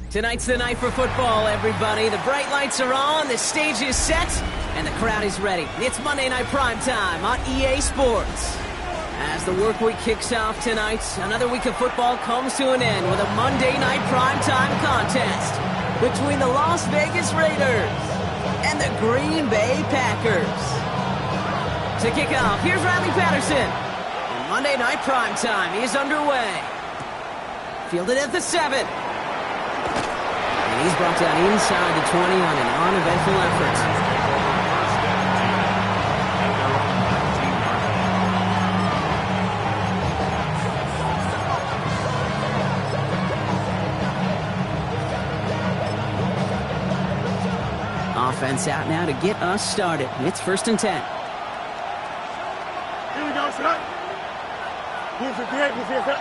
Tonight's the night for football, everybody. The bright lights are on, the stage is set, and the crowd is ready. It's Monday Night Primetime on EA Sports. As the work week kicks off tonight, another week of football comes to an end with a Monday Night Primetime contest between the Las Vegas Raiders and the Green Bay Packers. To kick off, here's Riley Patterson. And Monday Night Primetime is underway. Fielded at the 7. And he's brought down inside the 20 on an uneventful effort. Offense out now to get us started. It's 1st and 10. Here we go, son. Here's the great, son.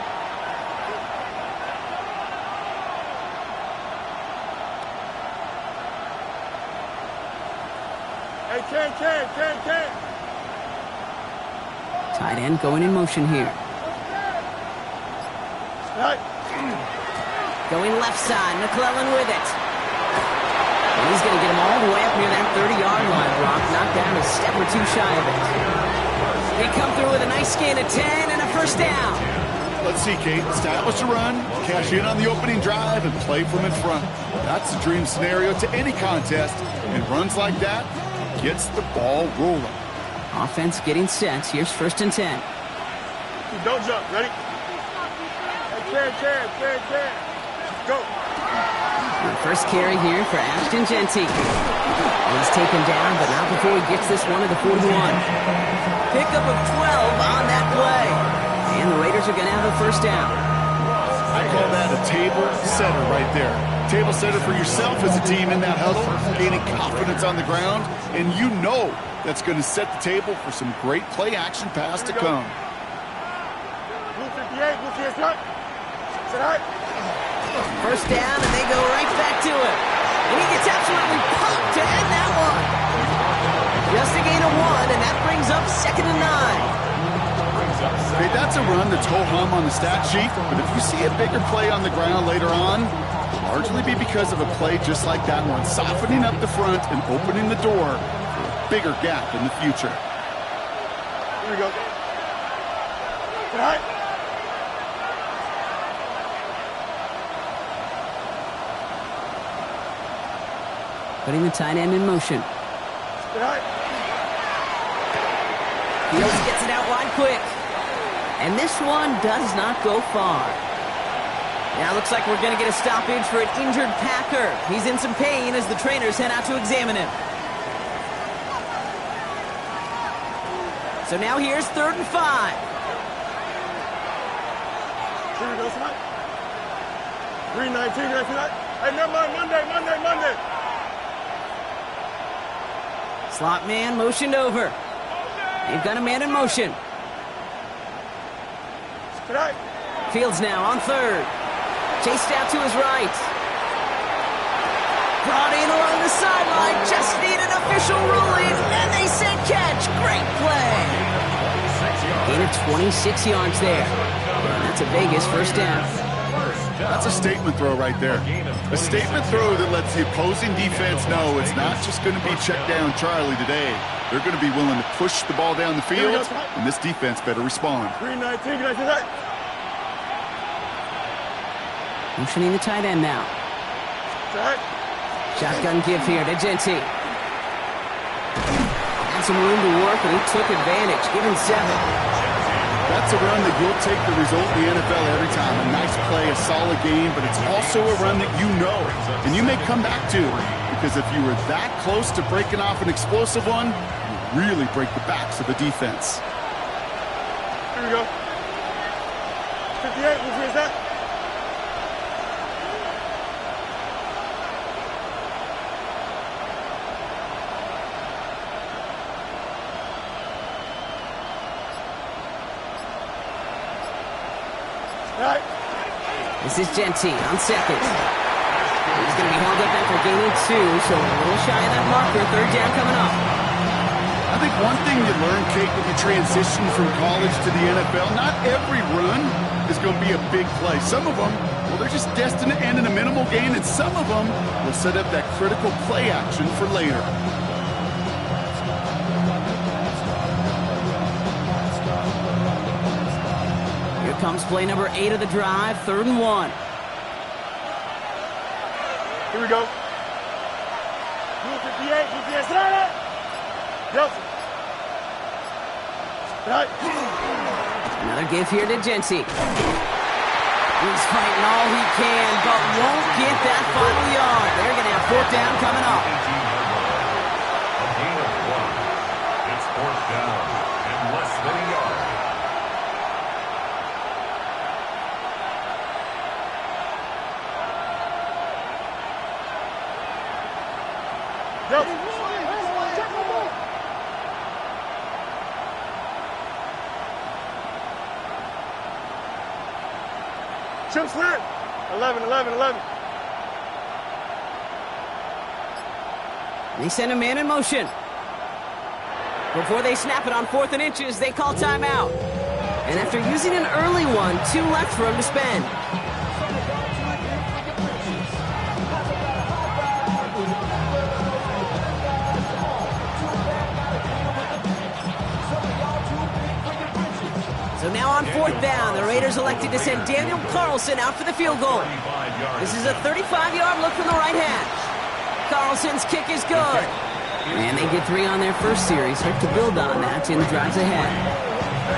Hey, Ken. Tight end going in motion here. Right. Going left side, McClellan with it. And he's going to get him all the way up near that 30-yard line, Brock. Knocked down a step or two shy of it. They come through with a nice gain of 10 and a 1st down. Let's see, Kate. Establish a run, cash in on the opening drive, and play from in front. That's the dream scenario to any contest. And runs like that gets the ball rolling. Offense getting set. Here's 1st and 10. Don't jump. Ready? Hey, Ken. Go. And first carry here for Ashton Genty. He's taken down, but not before he gets this one at the 41. Pickup of 12 on that play. And the Raiders are going to have a 1st down. I call that a table setter right there. Table setter for yourself as a team in that huddle, gaining confidence on the ground, and you know that's going to set the table for some great play-action pass to come. Blue 58, Blue 58. Sit high. 1st down, and they go right back to it. And he gets absolutely pumped to end that one. Just a gain of 1, and that brings up 2nd and 9. Okay, that's a run that's ho-hum on the stat sheet, but if you see a bigger play on the ground later on, it'll largely be because of a play just like that one, softening up the front and opening the door for a bigger gap in the future. Here we go. Sit high. Putting the tight end in motion. Sit high. Fields gets it out wide quick. And this one does not go far. Now looks like we're going to get a stoppage for an injured Packer. He's in some pain as the trainers head out to examine him. So now here's 3rd and 5. Here we go, son. 319, Hey, never mind, Monday. Slot man motioned over. They've got a man in motion. Tonight. Fields now on 3rd. Chased out to his right. Brought in along the sideline. Just need an official ruling. And they say catch. Great play. Gain of 26 yards there. And that's a Vegas 1st down. That's a statement throw right there. A statement throw that lets the opposing defense know it's not just going to be check down Charlie today. They're going to be willing to push the ball down the field, and this defense better respond. 319, Motioning the tight end now. Shotgun give here to Genty. Had some room to work, and he took advantage, giving 7. That's a run that you'll take the result in the NFL every time. A nice play, a solid game, but it's also a run that you know, and you may come back to. Because if you were that close to breaking off an explosive one, you really break the backs of the defense. Here we go. 58, where's that? This is Genty on 2nd. He's going to be held up after gaining 2, so a little shy of that marker. Third down coming up. I think one thing you learn, Kate, when you transition from college to the NFL, not every run is going to be a big play. Some of them, well, they're just destined to end in a minimal gain, and some of them will set up that critical play action for later. Here comes play number 8 of the drive, 3rd and 1. Here we go. Blue 58, blue 58, slide. Nelson. Right. Another give here to Genty. He's fighting all he can, but won't get that final yard. They're going to have 4th down coming up. A gain of 1. It's 4th down and less than a yard. Nelson. Chip slant. 11, 11, 11. They send a man in motion. Before they snap it on 4th and inches, they call timeout. And after using an early one, 2 left for him to spend. So now on 4th down, the Raiders elected to send Daniel Carlson out for the field goal. This is a 35-yard look from the right hash. Carlson's kick is good. And they get 3 on their first series. Hope to build on that in the drives ahead.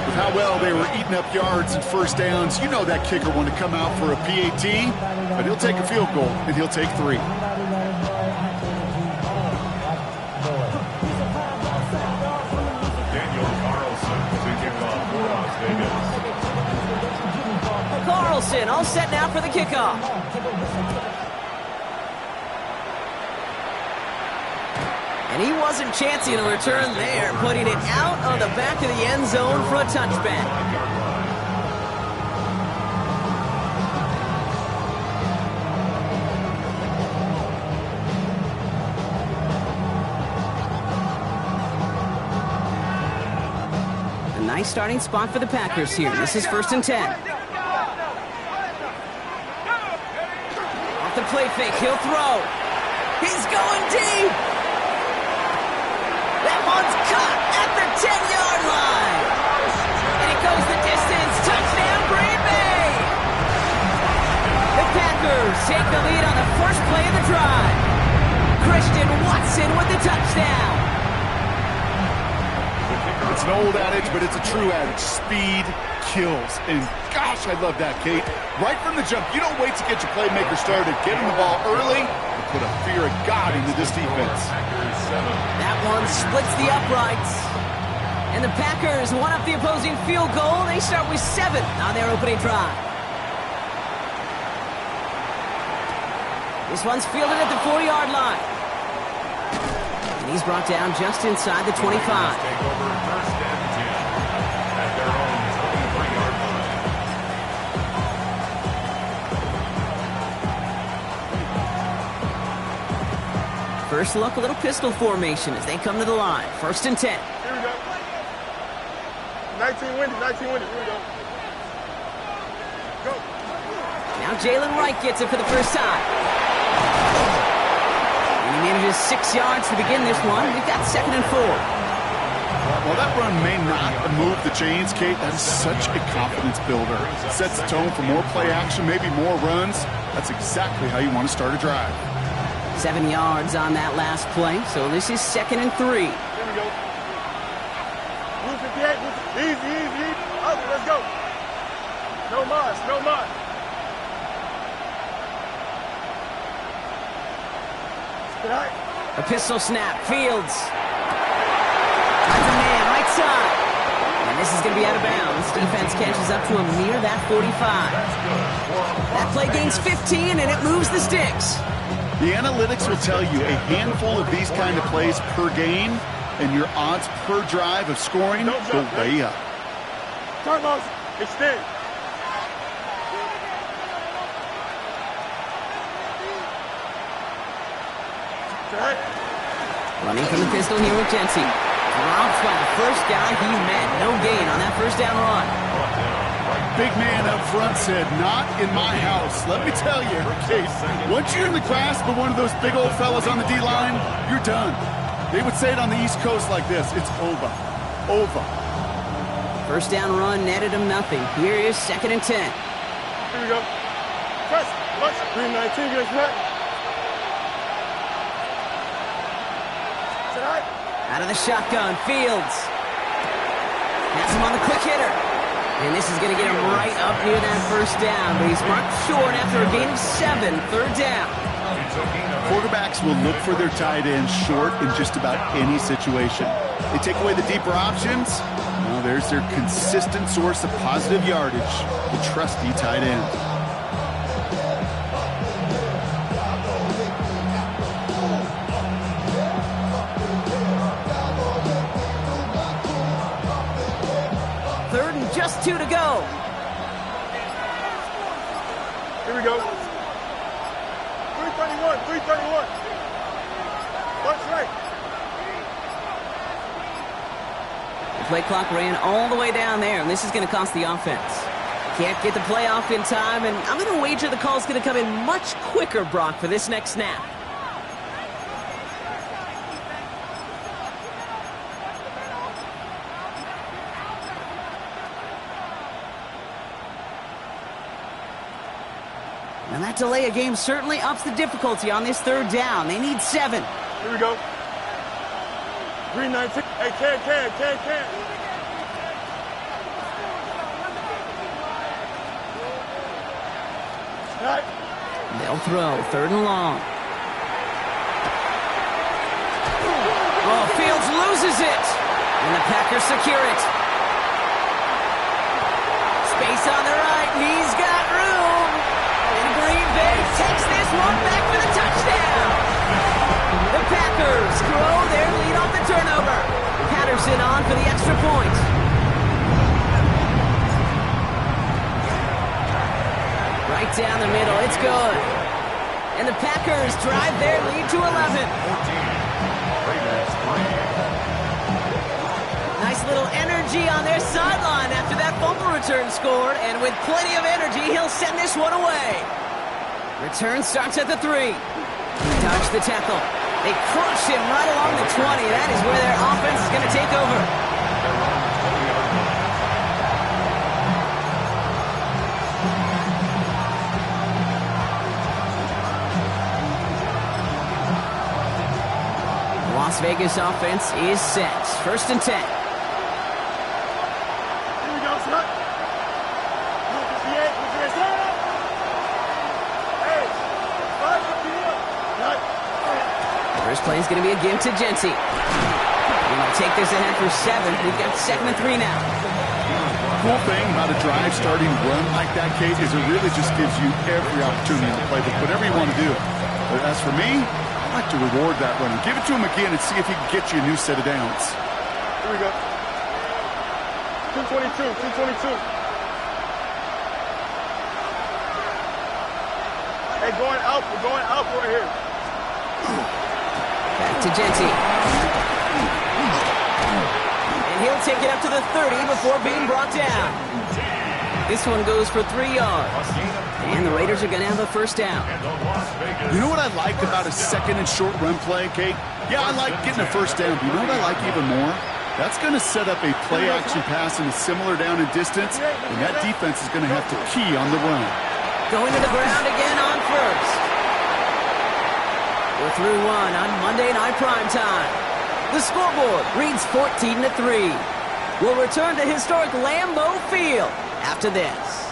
With how well they were eating up yards and first downs, you know that kicker want to come out for a PAT, but he'll take a field goal, and he'll take 3. Carlson all set now for the kickoff. And he wasn't chancing a return there, putting it out of the back of the end zone for a touchback. A nice starting spot for the Packers here. This is 1st and 10. The play fake, he'll throw. He's going deep. That one's caught at the 10-yard line. And it goes the distance. Touchdown, Green Bay. The Packers take the lead on the first play of the drive. Christian Watson with the touchdown. It's an old adage, but it's a true adage. Speed kills. And gosh, I love that, Kate. Right from the jump, you don't wait to get your playmaker started. Get him the ball early and put a fear of God into this defense. That one splits the uprights. And the Packers one up the opposing field goal. They start with 7 on their opening drive. This one's fielded at the 4-yard line. And he's brought down just inside the 25. First look, a little pistol formation as they come to the line. 1st and 10. Here we go. 19 windy, 19 windy. Here we go. Go. Now Jalen Wright gets it for the first time. And he manages 6 yards to begin this one. We've got 2nd and 4. Well, that run may not move the chains, Kate. That is such a confidence builder. Sets the tone for more play action, maybe more runs. That's exactly how you want to start a drive. 7 yards on that last play, so this is 2nd and 3. Here we go. Blue 58, easy, easy, easy. Okay, let's go. No mas, no mas. Right. A pistol snap, Fields. Finds a man, right side. And this is going to be out of bounds. Defense catches up to him near that 45. That play gains 15, and it moves the sticks. The analytics will tell you a handful of these kind of plays per game, and your odds per drive of scoring go way up. Carlos, extend. Tonight. Running from the pistol here with Jency. Drops by the first guy he met. No gain on that first down run. Big man up front said, not in my house. Let me tell you, Case, once you're in the grasp of one of those big old fellas on the D-line, you're done. They would say it on the East Coast like this. It's over. Over. First down run netted him nothing. Here is 2nd and 10. Here we go. Press. Punch. 319 against that. Tonight. Out of the shotgun, Fields. Has him on the quick hitter. And this is going to get him right up near that first down. But he's marked short after a gain of 7. 3rd down. Quarterbacks will look for their tight ends short in just about any situation. They take away the deeper options. Well, there's their consistent source of positive yardage, the trusty tight end. Third and just 2 to go. Here we go. 331. 331. Punch right. The play clock ran all the way down there, and this is going to cost the offense. Can't get the play off in time, and I'm going to wager the call's going to come in much quicker, Brock, for this next snap. And that delay of game certainly ups the difficulty on this 3rd down. They need 7. Here we go. 319. Hey, can. Right. They'll throw 3rd and long. Oh, Fields loses it. And the Packers secure it. Space on the right. And he's got room. And Green Bay takes this one back for the touchdown. The Packers grow their lead off the turnover. Patterson on for the extra point. Right down the middle. It's good. And the Packers drive their lead to 11. Nice little energy on their sideline after that fumble return scored. And with plenty of energy, he'll send this one away. Return starts at the 3. Dodge the tackle. They crush him right along the 20. That is where their offense is going to take over. The Las Vegas offense is set. 1st and 10. Here we go, son. 58. Hey, 558. Right. First play is going to be a give to Jency. And they'll take this ahead for 7. We've got 2nd and 3 now. Cool thing about a drive starting run like that, Kate, is it really just gives you every opportunity to play whatever you want to do. But as for me, I like to reward that runner. Give it to him again and see if he can get you a new set of downs. Here we go. 222. Hey, going out. We're going out right here. Back to Jency. And he'll take it up to the 30 before being brought down. This one goes for 3 yards. And the Raiders are going to have a first down. You know what I like about a 2nd and short run play, Kate? Yeah, I like getting a first down. But you know what I like even more? That's going to set up a play-action pass in a similar down and distance, and that defense is going to have to key on the run. Going to the ground again on first. We're through 1 on Monday Night Primetime. The scoreboard reads 14-3. We'll return to historic Lambeau Field after this.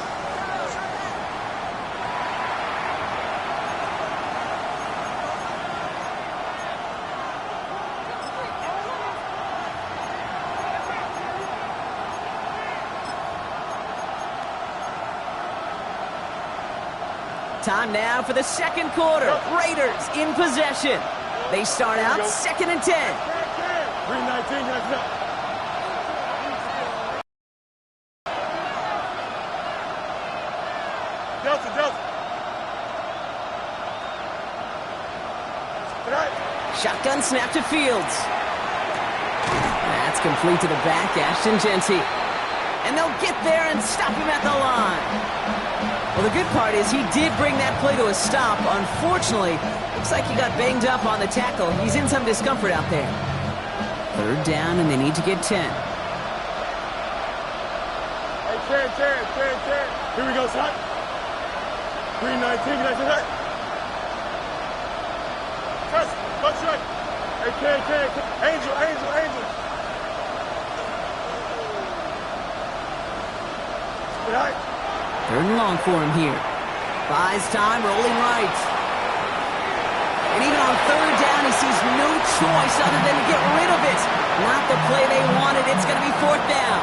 Time now for the 2nd quarter. Raiders in possession. They start out 2nd and 10. 319, that's enough. Delta. Shotgun snap to Fields. That's complete to the back, Ashton Genty. And they'll get there and stop him at the line. Well, the good part is he did bring that play to a stop. Unfortunately, looks like he got banged up on the tackle. He's in some discomfort out there. Third down, and they need to get 10. Hey, 10. Here we go, son. 319, nice and hurt. Press, touch right. Hey, 10. Angel. All right. Third and long for him here. Buys time, rolling right. And even on third down, he sees no choice other than to get rid of it. Not the play they wanted. It's going to be fourth down.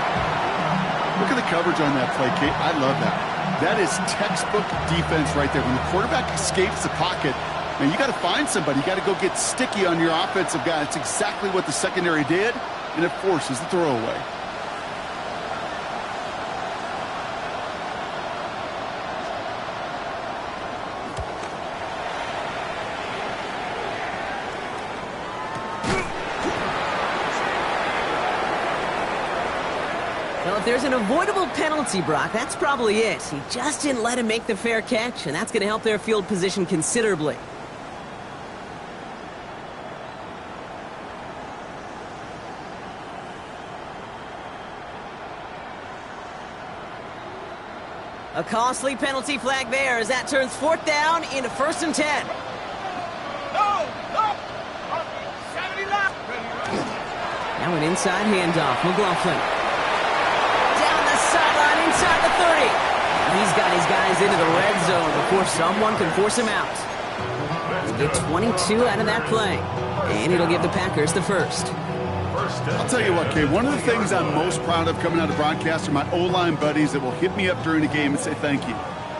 Look at the coverage on that play, Kate. I love that. That is textbook defense right there. When the quarterback escapes the pocket, man, you got to find somebody. You got to go get sticky on your offensive guy. It's exactly what the secondary did, and it forces the throwaway. Well, if there's an avoidable penalty, Brock, that's probably it. He just didn't let him make the fair catch, and that's going to help their field position considerably. A costly penalty flag there as that turns fourth down into first and 10. Now an inside handoff. McLaughlin. Sideline inside the 30. He's got his guys into the red zone before someone can force him out. He'll get 22 out of that play. And it'll give the Packers the first. I'll tell you what, Kay, one of the things I'm most proud of coming out of broadcast are my O-line buddies that will hit me up during the game and say thank you.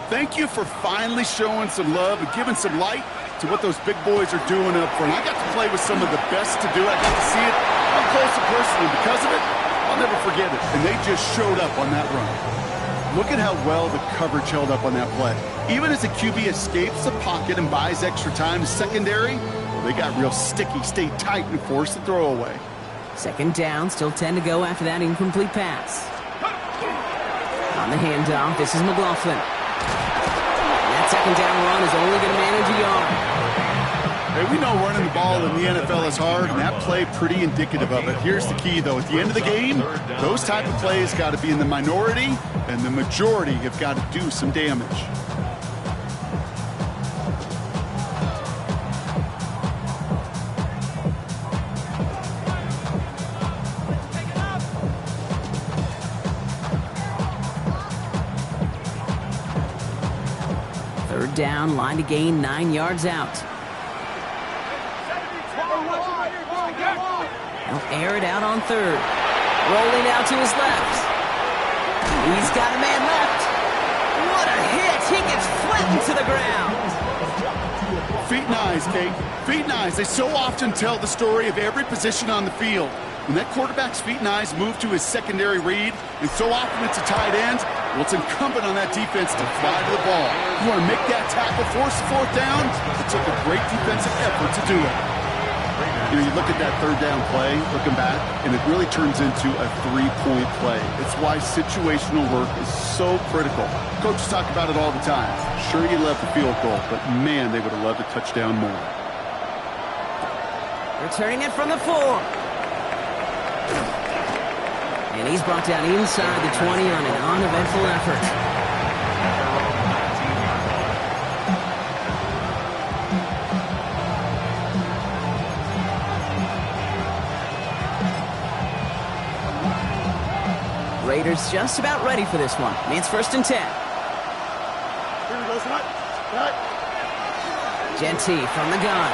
Thank you for finally showing some love and giving some light to what those big boys are doing up front. I got to play with some of the best to do it. I got to see it up close and personal. Because of it, I'll never forget it. And they just showed up on that run. Look at how well the coverage held up on that play. Even as the QB escapes the pocket and buys extra time to secondary, well, they got real sticky, stayed tight, and forced the throwaway. Second down, still 10 to go after that incomplete pass. On the handoff, this is McLaughlin. That second down run is only going to manage a yard. Hey, we know running the ball in the NFL is hard, and that play pretty indicative of it. Here's the key, though. At the end of the game, those type of plays got to be in the minority, and the majority have got to do some damage. Third down, line to gain 9 yards out. He'll air it out on third. Rolling out to his left. He's got a man left. What a hit. He gets flattened to the ground. Feet and eyes, Kate. Feet and eyes. They so often tell the story of every position on the field. When that quarterback's feet and eyes move to his secondary read, and so often it's a tight end, well, it's incumbent on that defense to fly to the ball. You want to make that tackle, force the fourth down? It took a great defensive effort to do it. You know, you look at that third down play, looking back, and it really turns into a three-point play. It's why situational work is so critical. Coaches talk about it all the time. Sure, you love the field goal, but man, they would have loved a touchdown more. Returning it from the 4. And he's brought down inside the 20 on an uneventful effort. Raiders just about ready for this one. It's first and 10. Here we go, Scott. Genty from the gun.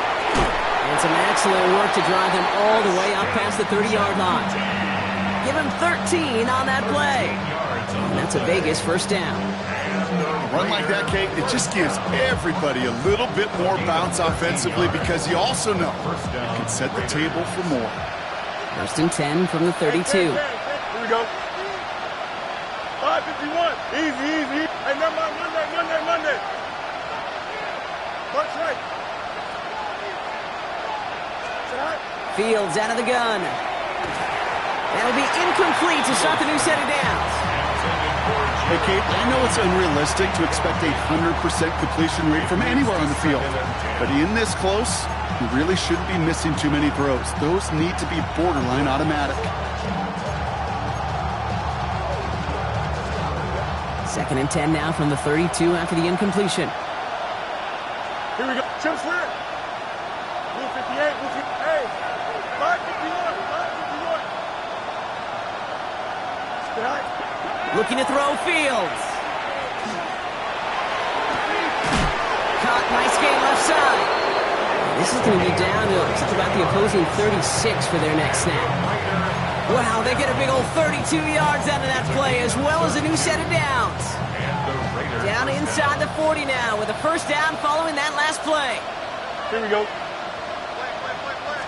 And some excellent work to drive him all the way up past the 30-yard line. Give him 13 on that play. And that's a Vegas first down. A run like that, Kate, it just gives everybody a little bit more bounce offensively because you also know you can set the table for more. First and 10 from the 32. Here we go. 5:51. Easy. Hey, Monday. Punch right. Fields out of the gun. That'll be incomplete to start the new set of downs. Hey, Kate, I know it's unrealistic to expect a 100% completion rate from anywhere on the field. But in this close, you really shouldn't be missing too many throws. Those need to be borderline automatic. 2nd and 10 now from the 32 after the incompletion. Here we go. Chip Swear. Rule 58. Rule 58. Hey. 551. 551. Stay high. Looking to throw Fields. Caught, nice gain left side. This is going to be down to just about the opposing 36 for their next snap. Wow, they get a big old 32 yards out of that play, as well as a new set of downs. Down inside the 40 now with a first down following that last play. Here we go.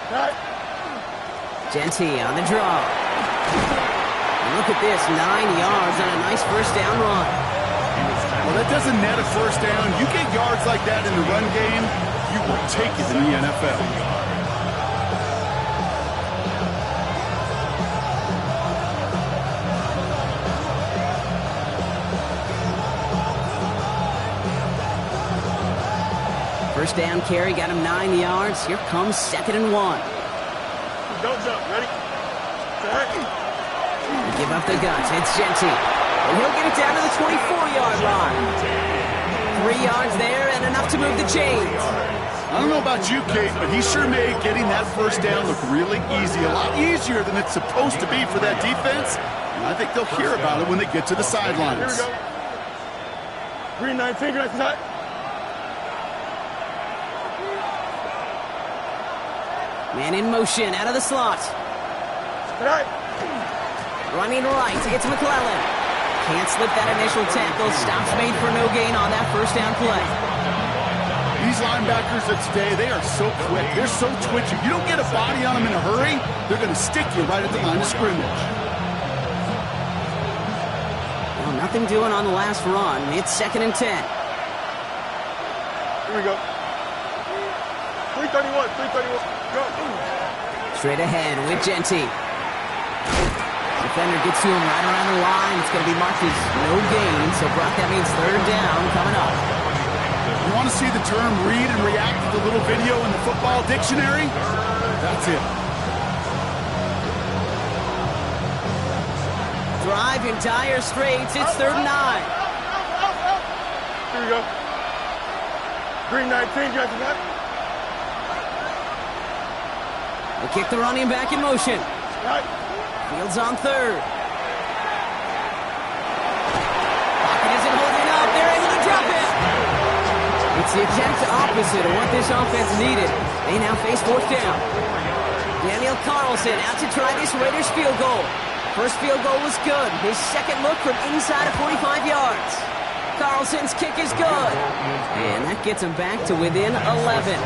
Right. Genty on the draw. And look at this, 9 yards on a nice first down run. Well, that doesn't net a first down. You get yards like that in the run game, you will take it in the NFL. First down carry, got him 9 yards. Here comes 2nd and 1. Don't jump. Ready? Set. Give up the guts. It's Genty. And he'll get it down to the 24-yard line. 3 yards there and enough to move the chains. I don't know about you, Kate, but he sure made getting that first down look really easy. A lot easier than it's supposed to be for that defense. And I think they'll hear about it when they get to the sidelines. Here we go. Green 19. Green 19. Man in motion, out of the slot. Right. Running right, it's McClellan. Can't slip that initial tackle. Stops made for no gain on that first down play. These linebackers of today, they are so quick. They're so twitchy. You don't get a body on them in a hurry, they're going to stick you right at the line of scrimmage. Well, nothing doing on the last run. It's 2nd and 10. Here we go. 331. 331. Go. Straight ahead with Genty. Defender gets to him right around the line. It's going to be marked as no gain. So, Brock, that means 3rd down coming up. You want to see the term read and react to the little video in the football dictionary? That's it. Drive in dire straits. It's 3rd and 9. Here we go. Green 19. Got that. They kick the running back in motion. Right. Fields on 3rd. Pocket isn't holding up. They're able to drop it. It's the exact opposite of what this offense needed. They now face 4th down. Daniel Carlson out to try this Raiders field goal. First field goal was good. His second look from inside of 45 yards. Carlson's kick is good. And that gets him back to within 11.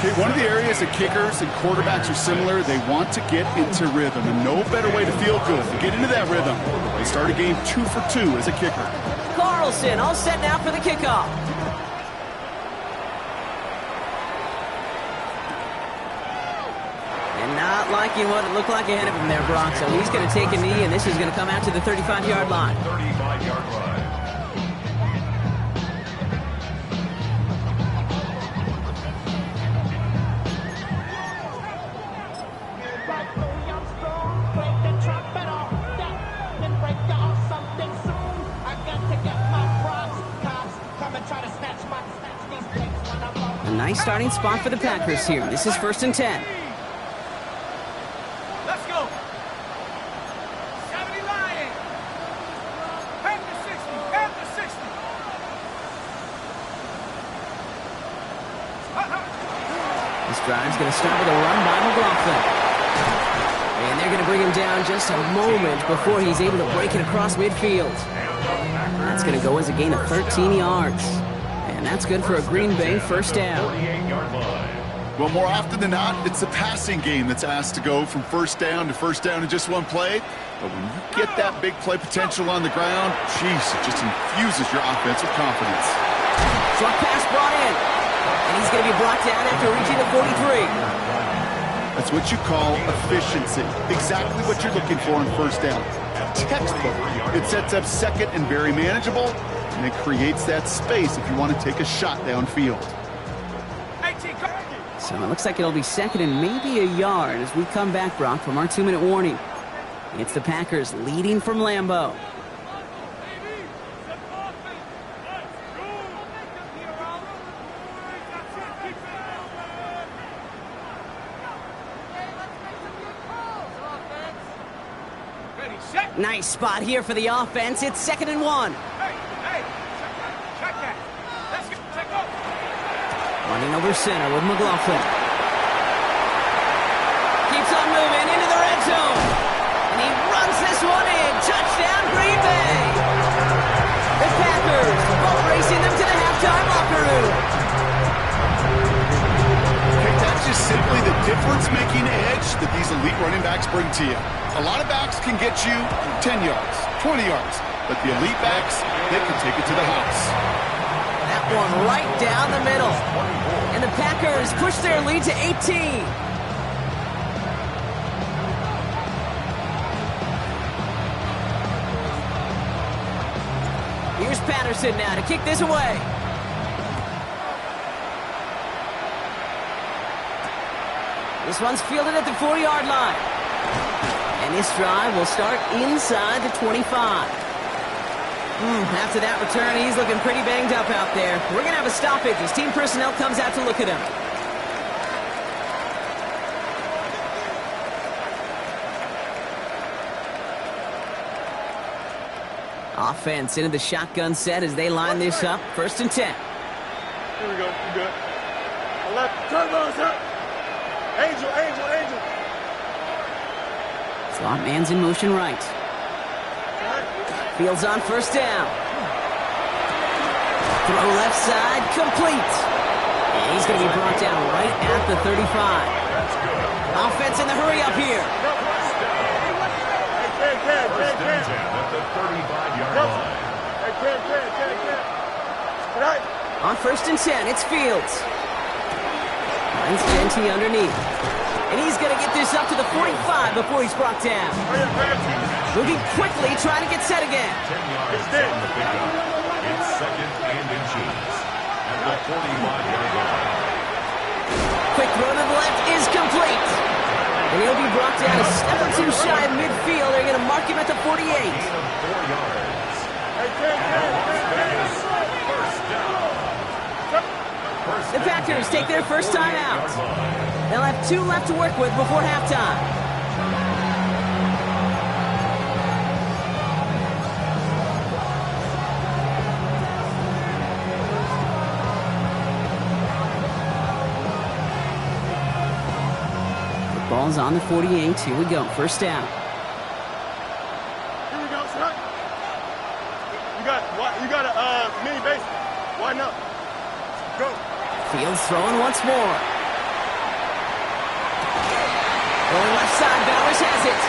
Okay, one of the areas that kickers and quarterbacks are similar, they want to get into rhythm. And no better way to feel good to get into that rhythm. They start a game 2 for 2 as a kicker. Carlson all set now for the kickoff. And not liking what it looked like ahead of him there, Brock. So he's going to take a knee, and this is going to come out to the 35-yard line. 35-yard line. A nice starting spot for the Packers here. This is 1st and 10. Let's go. 70 Lions. Panther 60. Panther 60. This drive's going to start with a run by McLaughlin. And they're going to bring him down just a moment before he's able to break it across midfield. That's going to go as a gain of 13 yards. And that's good for a Green Bay first down. Well, more often than not, it's the passing game that's asked to go from first down in just one play. But when you get that big play potential on the ground, geez, it just infuses your offense with confidence. Short pass brought in. And he's going to be brought down after reaching the 43. That's what you call efficiency. Exactly what you're looking for on first down. Textbook. It sets up second and very manageable, and it creates that space if you want to take a shot downfield. So it looks like it'll be second and maybe a yard as we come back, Brock, from our 2-minute warning. It's the Packers leading from Lambeau. Nice spot here for the offense. It's 2nd and 1. Running over center with McLaughlin. Keeps on moving into the red zone. And he runs this one in. Touchdown, Green Bay. The Packers both racing them to the halftime locker room. Okay, that's just simply the difference-making edge that these elite running backs bring to you. A lot of backs can get you 10 yards, 20 yards, but the elite backs, they can take it to the house. That one right down the middle. And the Packers push their lead to 18. Here's Patterson now to kick this away. This one's fielded at the 4-yard line. And this drive will start inside the 25. After that return, he's looking pretty banged up out there. We're going to have a stoppage as team personnel comes out to look at him. Offense into the shotgun set as they line this up. 1st and 10. Here we go. You good. Left. Turn on, sir. Angel. Slot man's in motion right. Fields on 1st down. Throw left side, complete. And he's going to be brought down right at the 35. Offense in the hurry up here. First and 10 at the 35-yard line. On 1st and 10, it's Fields. Finds Genty underneath. And he's going to get this up to the 45 before he's brought down. Moving quickly, trying to get set again. 10 yards on the pickup. It's 2nd and inches at the 45-yard line. Quick throw to the left is complete. And he'll be brought down a step or two shy of midfield. They're going to mark him at the 48. Gain of 4 yards. Vegas, first down. The Packers take their first time out. They'll have 2 left to work with before halftime. The ball's on the 48. Here we go. 1st down. Here we go, son. You got a mini base. Why not? Go. Fields throwing once more. Going left side, Bowers has it.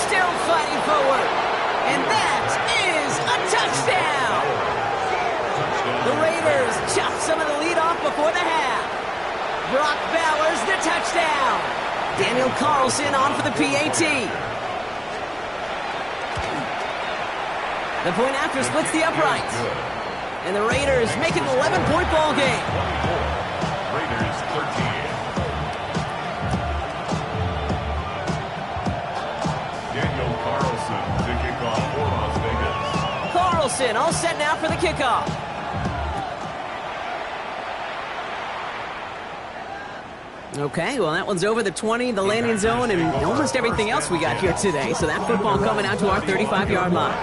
Still fighting forward. And that is a touchdown. The Raiders chop some of the lead off before the half. Brock Bowers, the touchdown. Daniel Carlson on for the PAT. The point after splits the uprights. And the Raiders make it an 11-point ball game. 24. Raiders 13. Daniel Carlson to kick off for Las Vegas. Carlson all set now for the kickoff. Okay, well, that one's over the 20, the landing zone, and almost everything else we got here today. So that football coming out to our 35-yard line.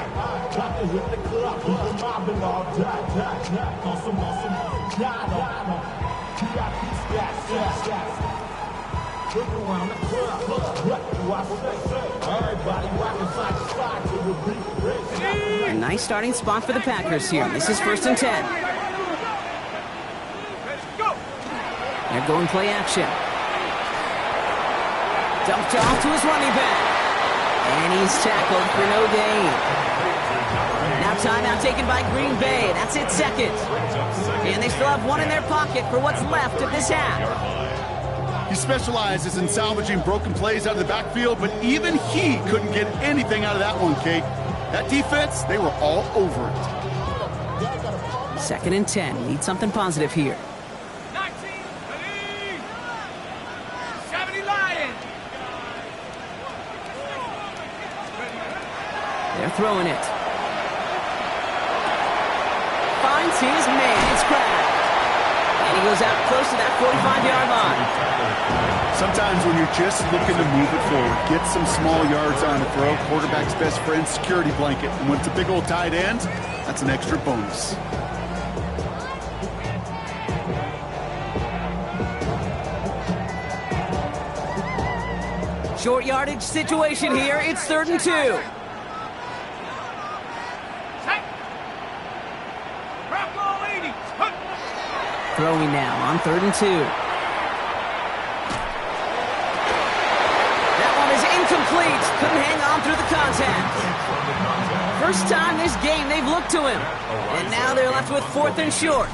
A nice starting spot for the Packers here. This is 1st and 10. They're going play action. Dumped off to his running back. And he's tackled for no gain. Now timeout taken by Green Bay. That's it, 2nd. And they still have 1 in their pocket for what's left of this half. He specializes in salvaging broken plays out of the backfield, but even he couldn't get anything out of that one, Kate. That defense, they were all over it. 2nd and 10. Need something positive here. 70 Lions. They're throwing it. Finds his man. It's cracked. And he goes out close to that 45-yard line. Sometimes when you're just looking to move it forward, get some small yards on the throw, quarterback's best friend, security blanket. And when it's a big old tight end, that's an extra bonus. Short yardage situation here. It's 3rd and 2. Throwing now on 3rd and 2. That one is incomplete. Couldn't hang on through the contact. First time this game they've looked to him. And now they're left with 4th and short.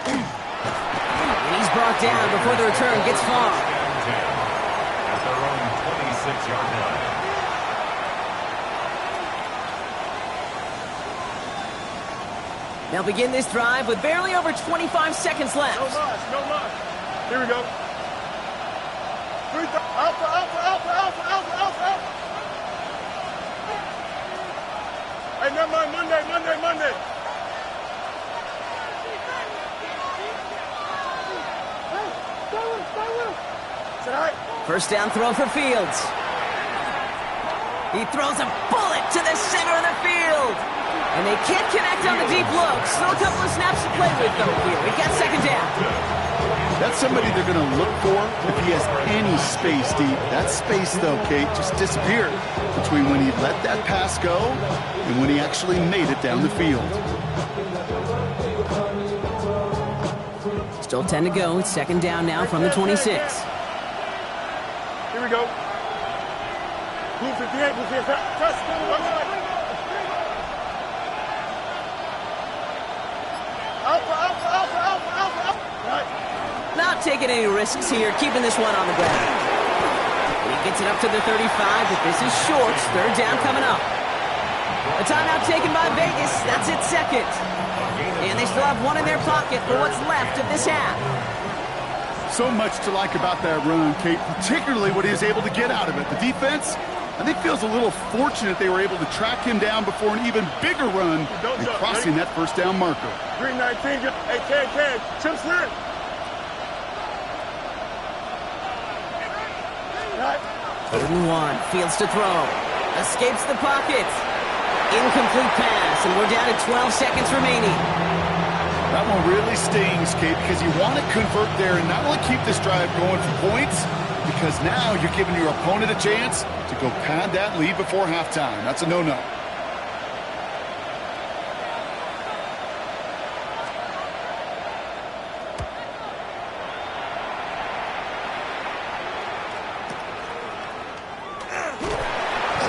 And he's brought down before the return gets far. At their own 26-yard line. They'll begin this drive with barely over 25 seconds left. No loss, no loss. Here we go. Alpha, alpha, alpha, alpha, alpha, alpha, alpha. Hey, never mind, Monday. Hey, stay with him. Is it all right? First down throw for Fields. He throws a bullet to the center of the field. And they can't connect on the deep look. Still a couple of snaps to play with, though, here. We've got 2nd down. That's somebody they're going to look for if he has any space deep. That space, though, Kate, just disappeared between when he let that pass go and when he actually made it down the field. Still 10 to go. It's 2nd down now from the 26. Here we go. Blue 58, Blue 58. Touch. Not taking any risks here, keeping this one on the ground. He gets it up to the 35, but this is short. 3rd down coming up. A timeout taken by Vegas. That's its 2nd. And they still have one in their pocket for what's left of this half. So much to like about that run, Kate, particularly what he was able to get out of it. The defense, I think, feels a little fortunate they were able to track him down before an even bigger run and crossing that 1st down marker. 319, hey, Ken, Chip Slick. 3rd and 1, Fields to throw. Escapes the pocket. Incomplete pass, and we're down to 12 seconds remaining. That one really stings, Kate, because you want to convert there and not only keep this drive going for points, because now you're giving your opponent a chance to go pad that lead before halftime. That's a no-no.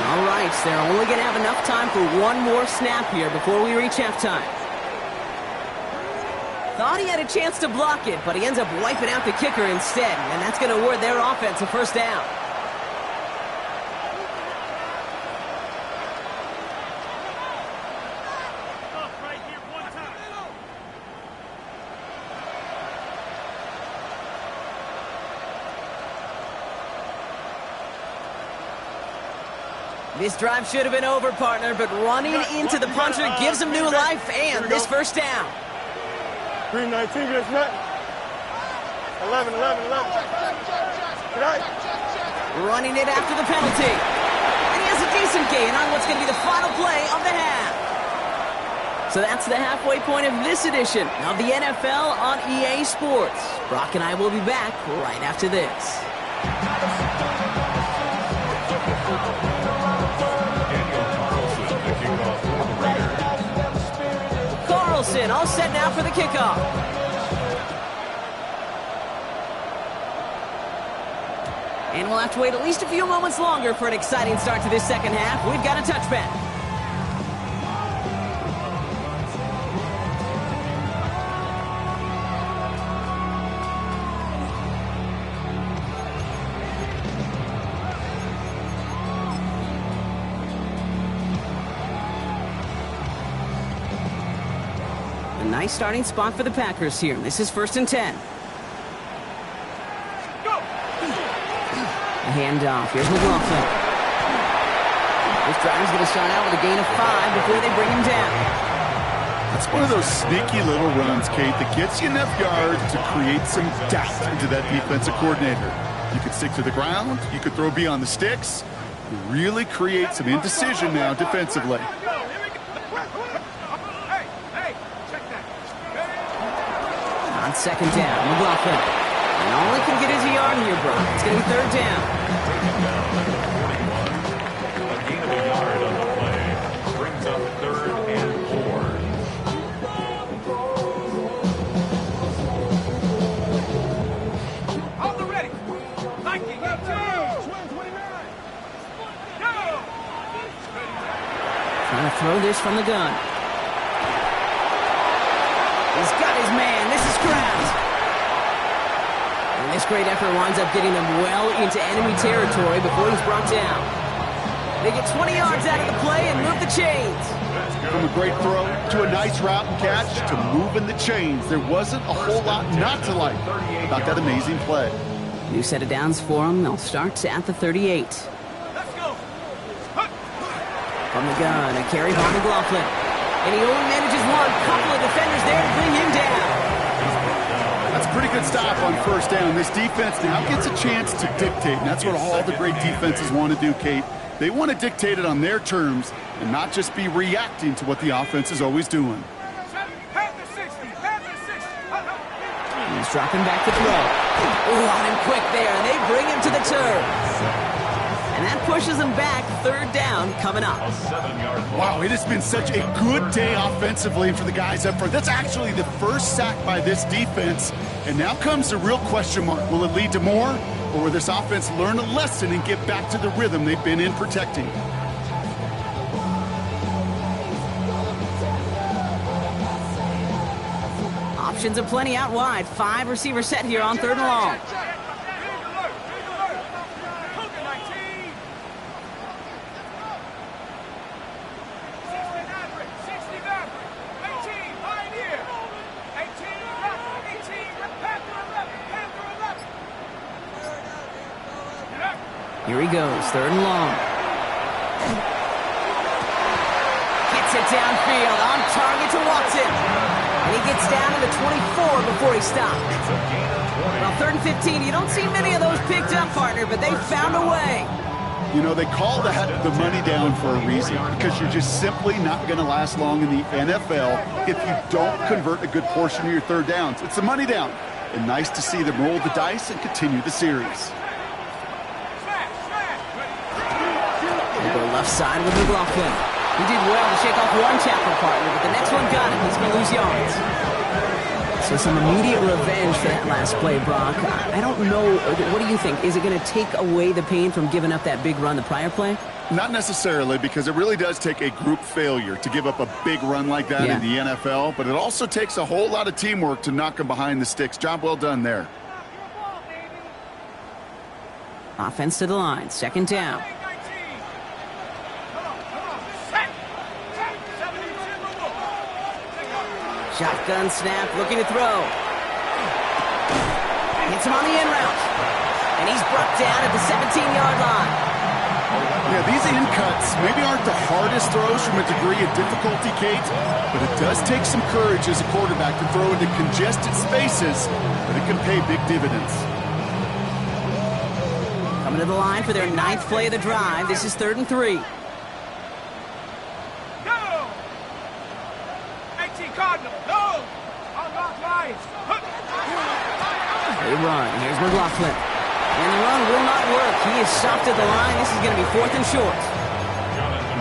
All right, so they're only going to have enough time for one more snap here before we reach halftime. Thought he had a chance to block it, but he ends up wiping out the kicker instead, and that's going to award their offense a 1st down. This drive should have been over, partner, but running into the puncher gives him new life and this 1st down. 319, get it. 11. Running it after the penalty. And he has a decent gain on what's going to be the final play of the half. So that's the halfway point of this edition of the NFL on EA Sports. Brock and I will be back right after this. Carlson all set now for the kickoff. And we'll have to wait at least a few moments longer for an exciting start to this 2nd half. We've got a touchback. nice starting spot for the Packers here. This is 1st and 10. A handoff. Here's McLaughlin. This drive's going to start out with a gain of 5 before they bring him down. That's one of those sneaky little runs, Kate, that gets you enough yards to create some doubt into that defensive coordinator. You could stick to the ground. You could throw beyond the sticks. You really create some indecision now defensively. On 2nd down, McLaughlin. And all he can get is a yard here, Brock. It's going to be 3rd down. A gain of a yard on the play. Brings up 3rd and 4. On the ready. Viking, go. Trying to throw this from the gun. He's got his man. This is Kraft. And this great effort winds up getting them well into enemy territory before he's brought down. They get 20 yards out of the play and move the chains. From a great throw to a nice route and catch to moving the chains. There wasn't a whole lot not to like about that amazing play. New set of downs for them. They'll start at the 38. Let's go. From the gun, a carry by McLaughlin. And he only manages one. Couple of defenders there to bring him down. That's a pretty good stop on 1st down. This defense now gets a chance to dictate, and that's what all the great defenses want to do, Kate. They want to dictate it on their terms and not just be reacting to what the offense is always doing. He's dropping back to throw. Oh, on him quick there, and they bring him to the turf. And that pushes him back. 3rd down coming up. A 7-yard play. Wow, it has been such a good day offensively for the guys up front. That's actually the first sack by this defense. And now comes the real question mark. Will it lead to more? Or will this offense learn a lesson and get back to the rhythm they've been in protecting? Options aplenty out wide. 5 receiver set here on 3rd and long. Here he goes, 3rd and long. Gets it downfield, on target to Watson. And he gets down to the 24 before he stops. Well, 3rd and 15, you don't see many of those picked up, partner, but they found a way. You know, they call that the money down for a reason, because you're just simply not going to last long in the NFL if you don't convert a good portion of your 3rd downs. It's the money down. And nice to see them roll the dice and continue the series. They go left side with McLaughlin. He did well to shake off one tackle, partner, but the next one got him. He's going to lose yards. So some immediate revenge for that last play, Brock. I don't know. What do you think? Is it going to take away the pain from giving up that big run the prior play? Not necessarily, because it really does take a group failure to give up a big run like that in the NFL, but it also takes a whole lot of teamwork to knock them behind the sticks. Job well done there. Offense to the line. 2nd down. Shotgun snap, looking to throw. Hits him on the in route. And he's brought down at the 17-yard line. Yeah, these in cuts maybe aren't the hardest throws from a degree of difficulty, Kate, but it does take some courage as a quarterback to throw into congested spaces, but it can pay big dividends. Coming to the line for their 9th play of the drive. This is 3rd and 3. They run. Here's McLaughlin. And the run will not work. He is stopped at the line. This is going to be 4th and short.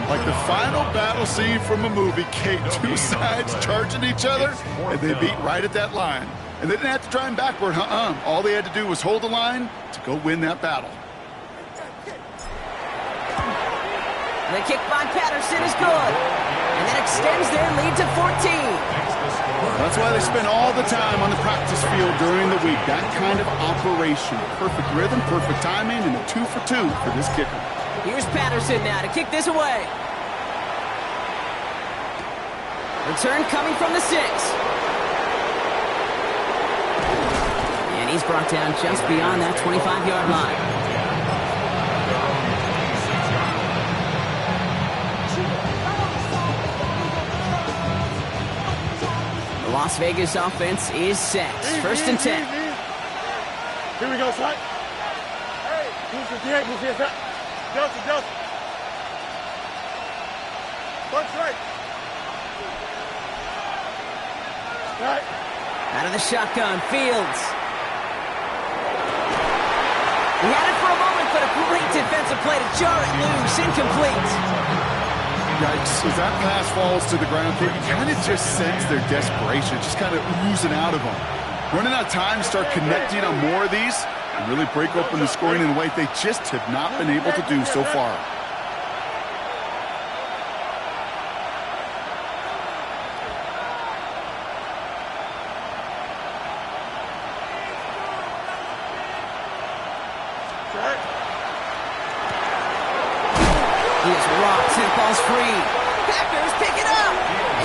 Like the final battle scene from a movie, Kate, 2 sides charging each other, and they beat right at that line. And they didn't have to drive backward, All they had to do was hold the line to go win that battle. The kick by Patterson is good. And that extends their lead to 14. That's why they spend all the time on the practice field during the week. That kind of operation. Perfect rhythm, perfect timing, and a 2 for 2 for this kicker. Here's Patterson now to kick this away. Return coming from the 6. And he's brought down just beyond that 25-yard line. The Las Vegas offense is set. First and 10. Here we go, son. Hey, who's the D8? Who's the Delta. Punch right. Right. Out of the shotgun, Fields. He had it for a moment, but a great defensive play to jar it loose. Incomplete. Yikes. As that pass falls to the ground, you kind of just sense their desperation, just kind of oozing out of them. Running out of time, start connecting on more of these, and really break open the scoring in a way they just have not been able to do so far. He is rocked. That ball's free. Packers pick it up.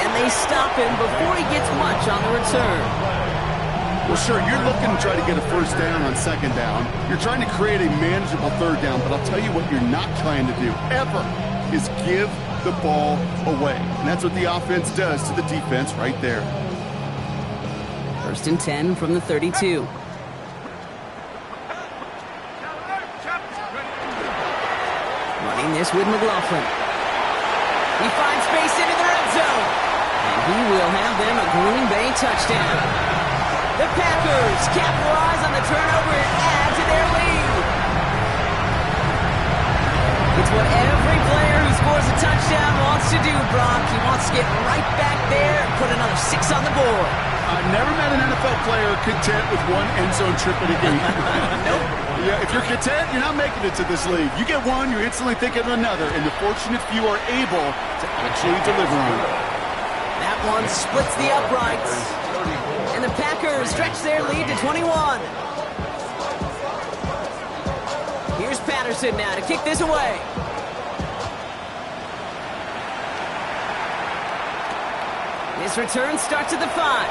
And they stop him before he gets much on the return. Well, sure, you're looking to try to get a first down on second down. You're trying to create a manageable third down, but I'll tell you what you're not trying to do, ever, is give the ball away. And that's what the offense does to the defense right there. First and 10 from the 32. Running this with McLaughlin. He finds space into the red zone. And he will have them a Green Bay touchdown. The Packers capitalize on the turnover and add to their lead. It's what every player who scores a touchdown wants to do, Brock. He wants to get right back there and put another 6 on the board. I've never met an NFL player content with one end zone trip in a game. Nope. Yeah, if you're content, you're not making it to this league. You get one, you're instantly thinking of another, and the fortunate few are able to actually deliver on it. That one splits the uprights. And the Packers stretch their lead to 21. Here's Patterson now to kick this away. His return starts at the 5.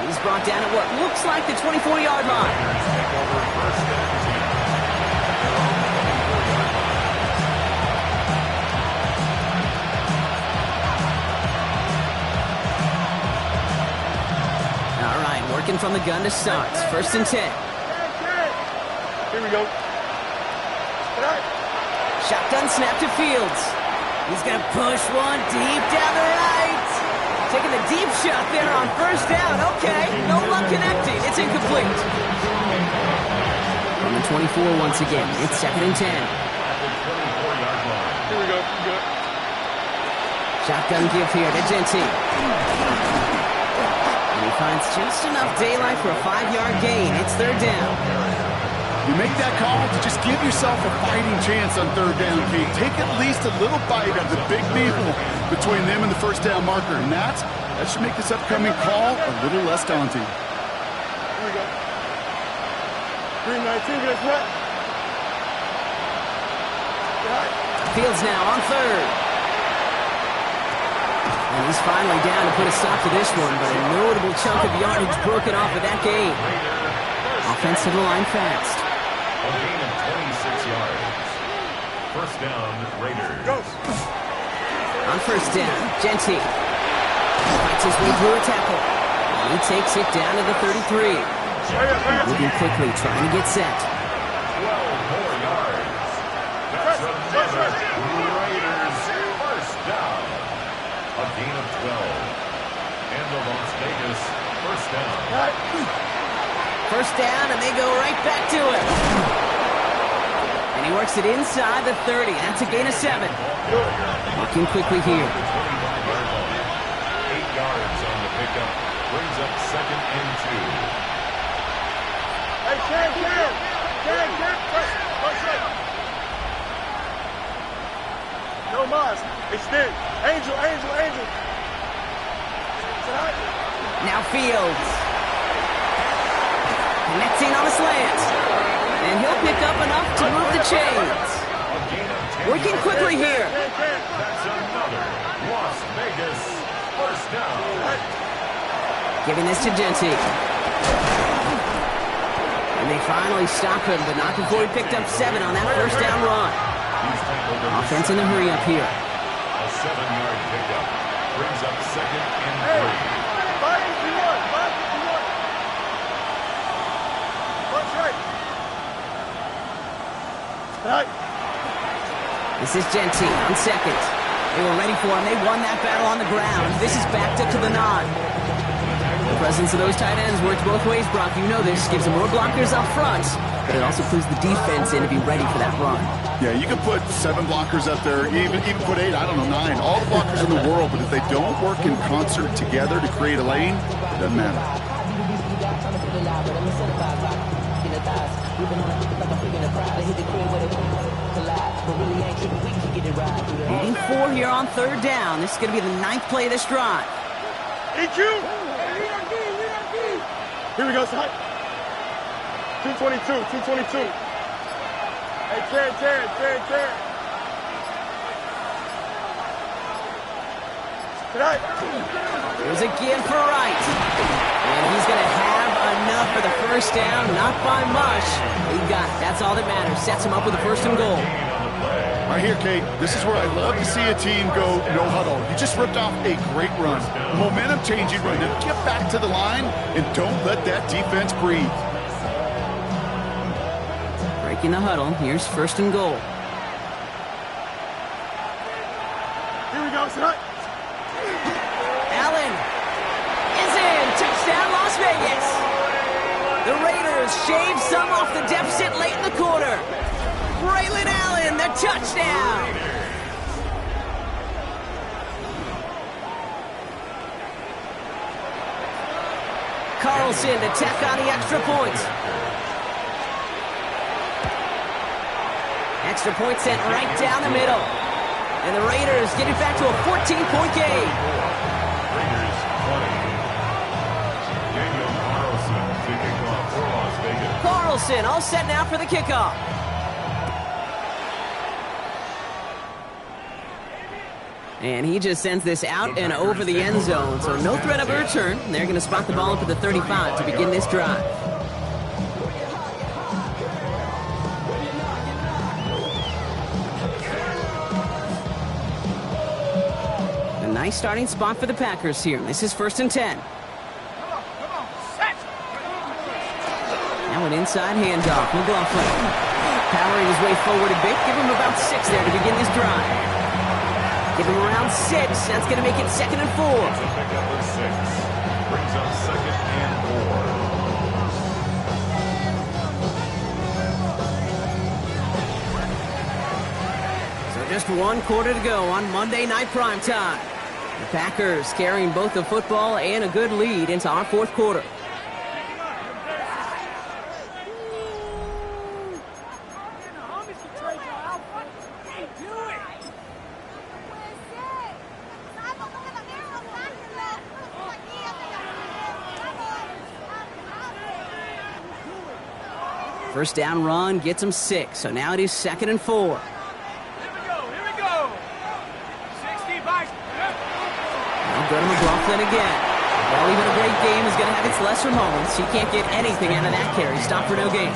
He's brought down at what looks like the 24-yard line. All right, working from the gun to start. First and 10. Here we go. Shotgun snap to Fields. He's going to push one deep down the right. Taking the deep shot there on first down. Okay, no luck connecting. It's incomplete. From the 24 once again, it's second and 10. Here we go. Good. Shotgun give here to Genty. And he finds just enough daylight for a 5-yard gain. It's third down. You make that call to just give yourself a fighting chance on third down, Kate. Take at least a little bite of the big meal between them and the first down marker. And that should make this upcoming call a little less daunting. Here we go. 319, get us right. Fields now on third. And he's finally down to put a stop to this one, but a notable chunk of yardage broken off of that game. Offense to the line fast. A gain of 26 yards. First down, Raiders. Go. On first down, Genty fights his way through a tackle. And he takes it down to the 33. Moving quickly, trying to get set. 12 more yards. That's another Raiders first down. A gain of 12. And the Las Vegas first down. First down, and they go right back to it. And he works it inside the 30. That's a gain of 7. Walking quickly here. 8 yards on the pickup. Brings up second and 2. Hey, Cam. No mas. Extend. Angel. Now Fields. Connecting on a slant. And he'll pick up enough to move the chains. Working quickly here. That's another Las Vegas. First down. Giving this to Genty. And they finally stop him, but not before he picked up 7 on that first down run. Offense in the hurry up here. A 7-yard pickup. Brings up second and 3. 551. 551. Punch right. Right. This is Genty on second. They were ready for him. They won that battle on the ground. This is backed up to the 9. The presence of those tight ends works both ways, Brock. You know this. Gives them more blockers up front, but it also clues the defense in to be ready for that run. Yeah, you can put 7 blockers up there, even put 8, I don't know, 9. All the blockers in the world, but if they don't work in concert together to create a lane, it doesn't matter. Needing 4 here on third down. This is going to be the 9th play of this drive. EQ. Here we go, son. 222, 222. Hey, Terry. Tonight. Here's a give for Wright. And he's going to have enough for the first down. Not by much. He got it. That's all that matters. Sets him up with a first and goal. Right here, Kate, this is where I love to see a team go no huddle. You just ripped off a great run. Momentum-changing run. Now get back to the line and don't let that defense breathe. Breaking the huddle. Here's first and goal. Here we go, son. Allen is in. Touchdown, Las Vegas. The Raiders shave some off the deficit late in the quarter. Braylon Allen, the touchdown. Carlson to tack on the extra point. Extra point sent right down the middle. And the Raiders get it back to a 14-point game. Raiders 20. Daniel Carlson to kick off for Las Vegas. Carlson all set now for the kickoff. And he just sends this out and over the end zone. So no threat of a return. They're going to spot the ball up at the 35 to begin this drive. A nice starting spot for the Packers here. This is first and 10. Now an inside handoff. McLaughlin powering his way forward a bit. Give him about 6 there to begin this drive. Give him around 6. That's going to make it second and 4. It's a pickup of 6. Brings up second and 4. So just 1 quarter to go on Monday Night Primetime. The Packers carrying both the football and a good lead into our 4th quarter. First down run gets him 6, so now it is second and 4. Here we go. 60 by. Now go to McLaughlin again. Well, even a great game is going to have its lesser moments. He can't get anything out of that carry. Stop for no gain.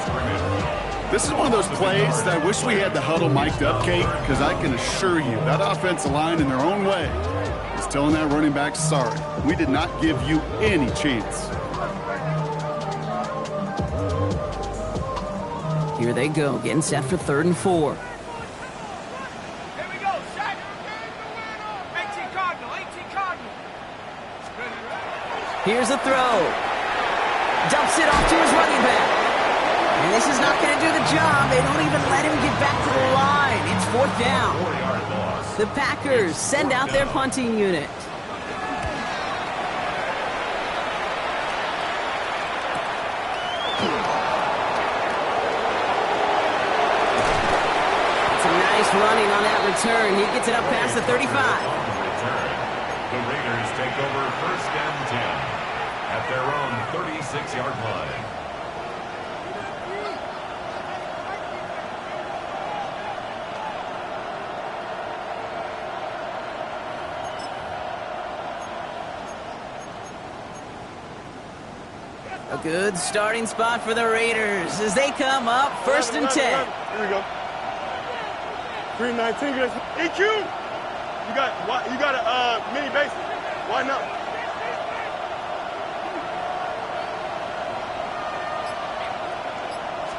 This is one of those plays that I wish we had the huddle mic'd up, Kate, because I can assure you that offensive line in their own way is telling that running back, sorry, we did not give you any chance. Here they go, getting set for third and 4. Here we go, set. 18 Cardinal. Here's a throw. Dumps it off to his running back. And this is not going to do the job. They don't even let him get back to the line. It's 4th down. 4-yard loss. The Packers send out their punting unit. Running on that return. He gets it up past the 35. The Raiders take over first and 10 at their own 36-yard line. A good starting spot for the Raiders as they come up first and 10. Here we go. 319. EQ. You got a mini base. Why not?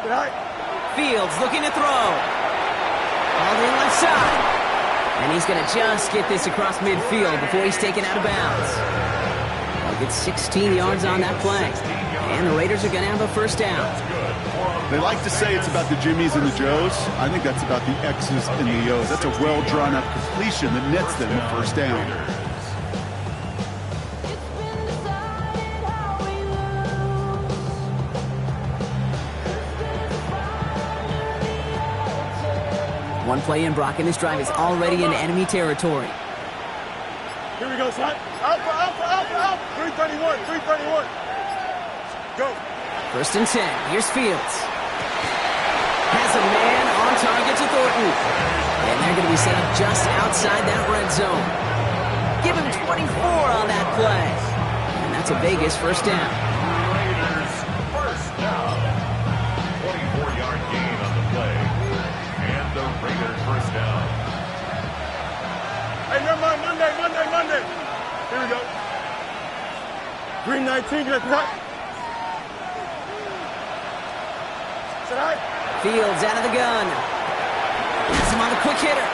Good eye. Fields looking to throw. All in left side. And he's going to just get this across midfield before he's taken out of bounds. He'll get 16 yards on that play. And the Raiders are going to have a first down. They like to say it's about the Jimmies and the Joes. I think that's about the X's and the O's. That's a well-drawn-up completion that nets them a first down. One play in, Brock, and this drive is already in enemy territory. Here we go, son. Alpha. 331. Go. First and 10. Here's Fields. Has a man on target to Thornton. And they're going to be set up just outside that red zone. Give him 24 on that play. And that's a Vegas first down. Raiders first down. 24-yard gain on the play. And the Raiders first down. Hey, never mind. Monday. Here we go. 319. Let's run. Fields out of the gun. Has him on the quick hitter.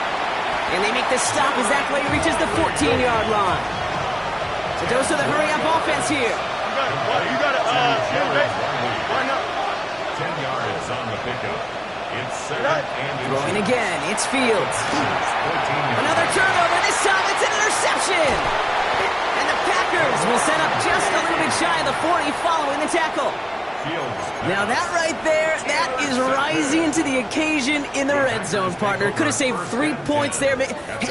And they make the stop as that play reaches the 14-yard line. So dose of the hurry-up offense here. You got it. Why not? 10 yards on the pickup. It's second and Throwing again. It's Fields. Another turnover. This time it's an interception. And the Packers will set up just a little bit shy of the 40 following the tackle. Now that right there, that is rising to the occasion in the red zone, partner. Could have saved 3 points there,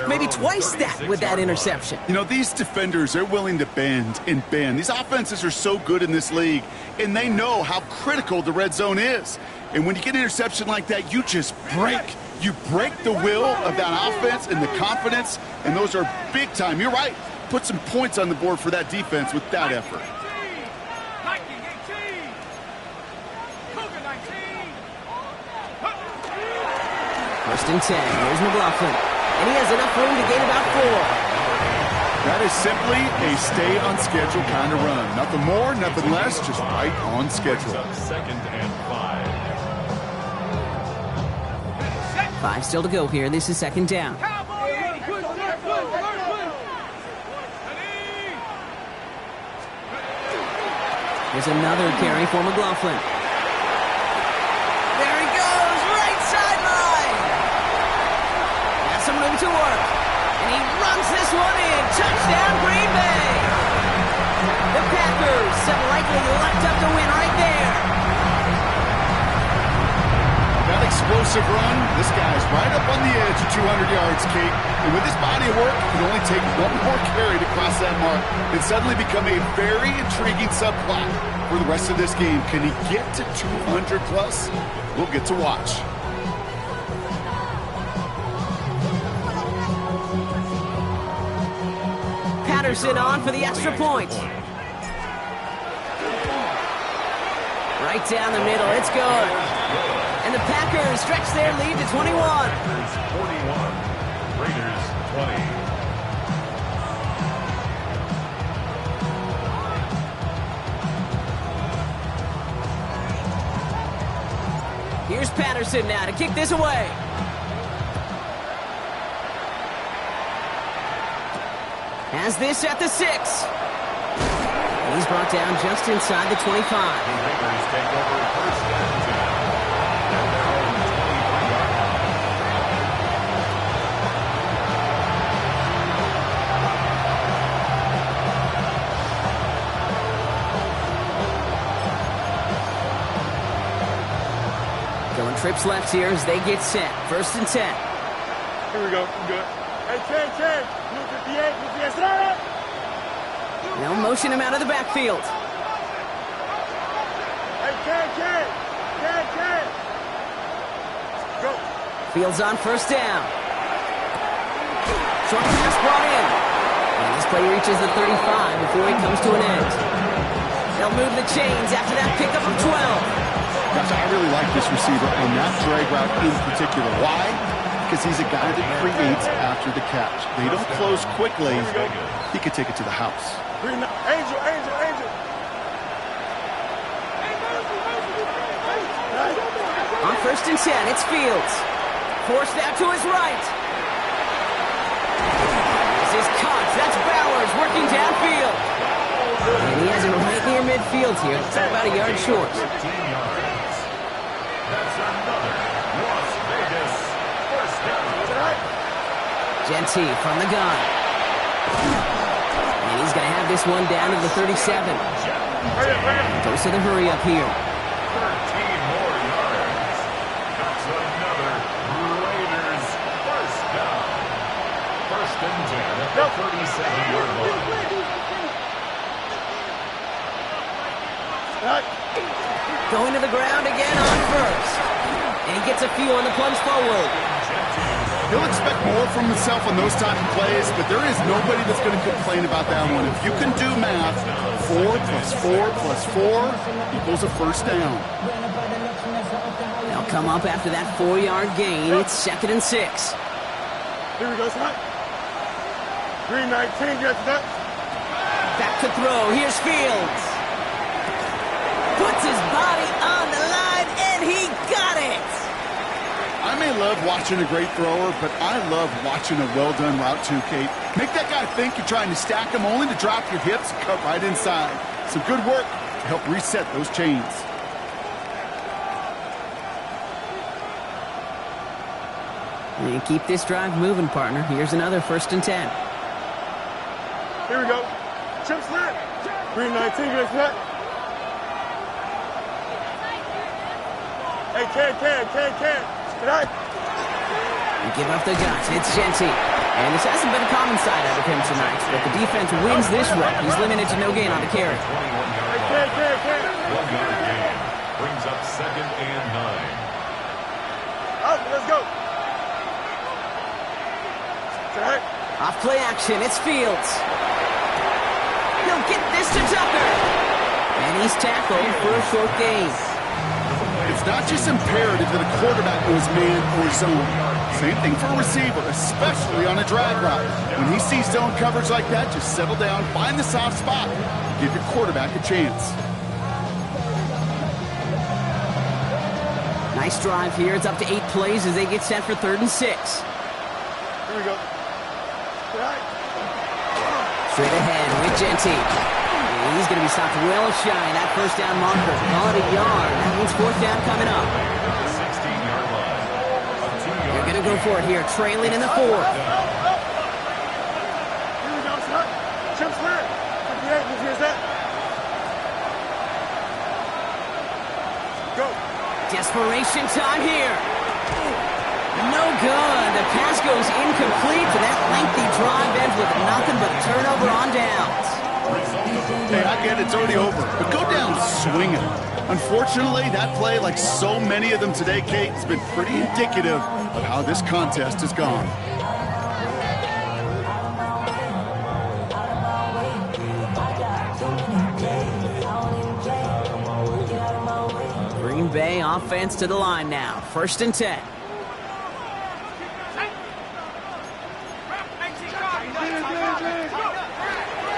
maybe twice that with that interception. You know, these defenders, they're willing to bend and bend. These offenses are so good in this league, and they know how critical the red zone is. And when you get an interception like that, you just break. You break the will of that offense and the confidence, and those are big time. You're right. Put some points on the board for that defense with that effort. First and 10. Here's McLaughlin. And he has enough room to gain about 4. That is simply a stay-on-schedule kind of run. Nothing more, nothing less, just right on schedule. Second and 5. 5 still to go here. This is second down. Here's another carry for McLaughlin. There he goes, right sideline. Has some room to work. And he runs this one in. Touchdown, Green Bay. The Packers have likely locked up the win right there. That explosive run, this guy's right up on the edge of 200 yards, Kate. And with his body of work, it can only take one more carry to cross that mark and suddenly become a very intriguing subplot for the rest of this game. Can he get to 200 plus? We'll get to watch. Patterson on for the extra point. Right down the middle, it's good. And the Packers stretch their lead to 21. Packers 41, Raiders 20. Here's Patterson now to kick this away. Has this at the 6. And he's brought down just inside the 25. Raiders take over first and 10. And their own 23-yard line. Going trips left here as they get set. First and 10. Here we go. Good. Hey, 10. Blue 58. Start. They'll motion him out of the backfield. Hey, 10. Go. Fields on first down. Short pass brought in. And this play reaches the 35 before he comes to an end. They'll move the chains after that pickup of 12. Gosh, I really like this receiver on that drag route in particular. Why? Because he's a guy that creates after the catch. They don't close quickly. He could take it to the house. Angel, angel, angel. On 1st and 10, it's Fields. Forced out to his right. This is caught. That's Bowers working downfield. And he has it right near midfield here. It's about a yard short. 15 yards. That's another Las Vegas first down. Genty from the gun. And he's going to have this one down to the 37. Goes to the hurry up here. 13 more yards. That's another Raiders first down. 1st and 10 at the 37-yard line. Going to the ground again on 1st. And he gets a few on the plunge forward. He'll expect more from himself on those type of plays, but there is nobody that's going to complain about that one. If you can do math, 4 plus 4 plus 4 equals a first down. They'll come up after that 4-yard gain. It's 2nd and 6. Here we go, son. 319, gets that. Back to throw. Here's Fields. Puts his body on the line, and he got it. I may love watching a great thrower, but I love watching a well-done route too, Kate. Make that guy think you're trying to stack him only to drop your hips and cut right inside. Some good work to help reset those chains. And keep this drive moving, partner. Here's another 1st and 10. Here we go. Chip slant. 319, gets that. Hey, can. Tonight. And give up the guts. It's Genty. And this hasn't been a common side out of him tonight, but the defense wins this rep. He's limited to no gain on the carry. 21-yard line. 1-yard gain. Brings up 2nd and 9. Up, let's go. Tonight. Off play action. It's Fields. He'll get this to Tucker. And he's tackled for a short gain. It's not just imperative that a quarterback goes man or zone. Same thing for a receiver, especially on a drag route. When he sees zone coverage like that, just settle down, find the soft spot, and give your quarterback a chance. Nice drive here. It's up to 8 plays as they get set for 3rd and 6. Here we go. Tonight. Straight ahead with Genty. He's going to be stopped well shy of that first down marker. Call it a yard. That means 4th down coming up. 16-yard line. They're going to go for it here, trailing in the 4th. Here we go, son. Chip slant. 58, here's that. Go. Desperation time here. No good. The pass goes incomplete, and that lengthy drive ends with nothing but a turnover on downs. Hey, I get it, it's already over, but go down swinging. Unfortunately, that play, like so many of them today, Kate, has been pretty indicative of how this contest has gone. Green Bay offense to the line now. 1st and 10.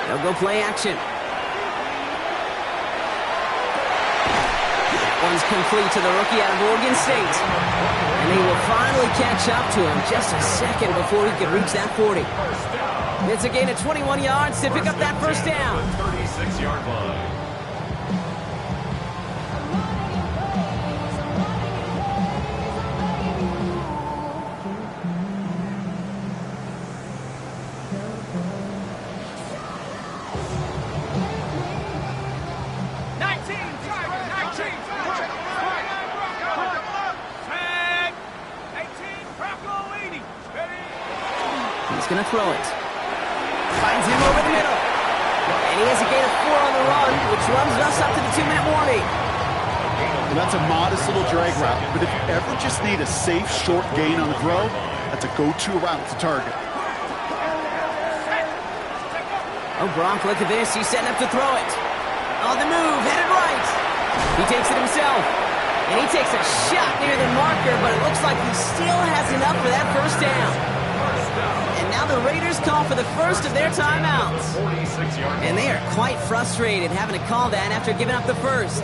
They'll go play action. That one's complete to the rookie out of Oregon State. And he will finally catch up to him just a second before he can reach that 40. It's a gain of 21 yards to pick up that first down. 36-yard line. Going to throw it. Finds him over the middle. And he has a gain of 4 on the run, which runs us up to the 2-minute warning. Well, that's a modest little drag route, but if you ever just need a safe, short gain on the throw, that's a go-to route to target. Oh, Gronk, look at this. He's setting up to throw it. On the move, headed right. He takes it himself. And he takes a shot near the marker, but it looks like he still has enough for that first down. And now the Raiders call for the first of their timeouts. And they are quite frustrated having to call that after giving up the first.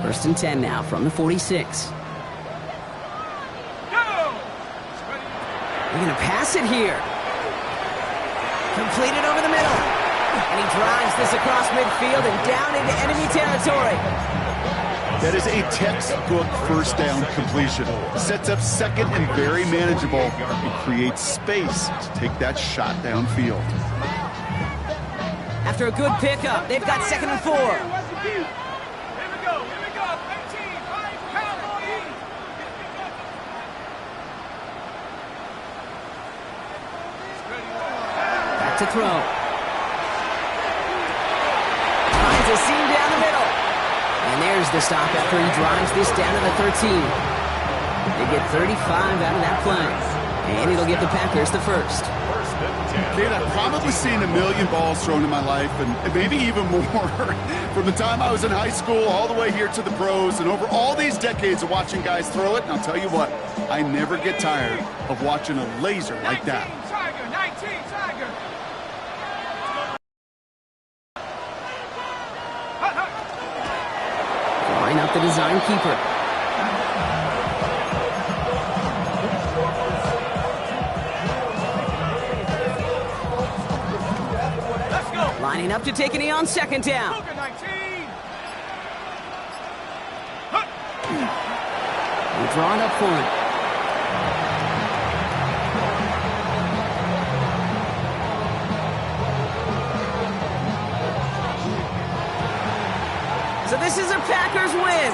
First and 10 now from the 46. They're going to pass it here. Completed over the middle. And he drives this across midfield and down into enemy territory. That is a textbook first down completion. Sets up second and very manageable. It creates space to take that shot downfield. After a good pickup, they've got second and 4. To throw. Finds a seam down the middle. And there's the stop after he drives this down to the 13. They get 35 out of that play. And it'll give the Packers the first. Kate, I've probably seen a million balls thrown in my life, and maybe even more. From the time I was in high school all the way here to the pros, and over all these decades of watching guys throw it, and I'll tell you what, I never get tired of watching a laser like that. 19 Tiger. Line up the design keeper. Let's go. Lining up to take a knee on second down. We're drawn up for it. So this is a Packers win.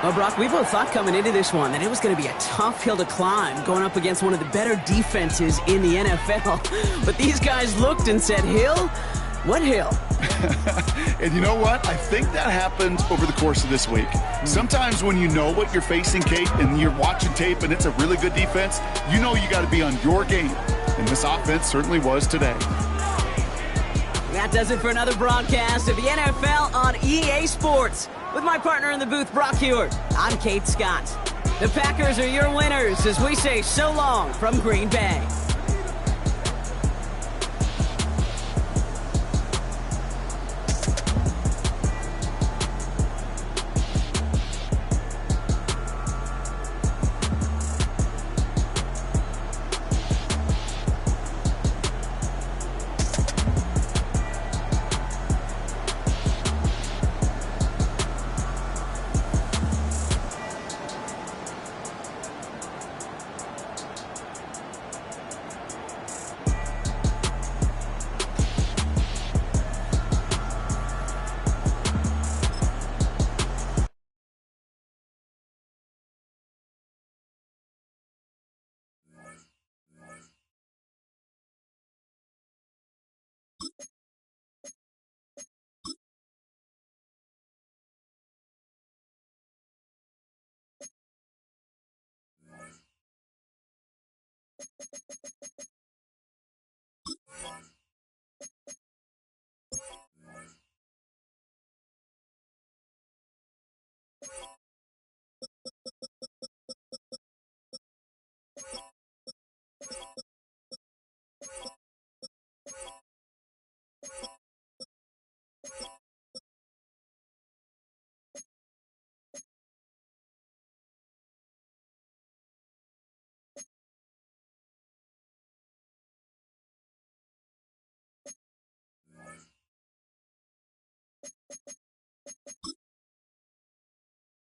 Well, Brock, we both thought coming into this one that it was going to be a tough hill to climb going up against one of the better defenses in the NFL. But these guys looked and said, Hill? What hill? And you know what? I think that happened over the course of this week. Sometimes when you know what you're facing, Kate, and you're watching tape and it's a really good defense, you know you got to be on your game. And this offense certainly was today. That does it for another broadcast of the NFL on EA Sports. With my partner in the booth, Brock Hewitt, I'm Kate Scott. The Packers are your winners as we say so long from Green Bay.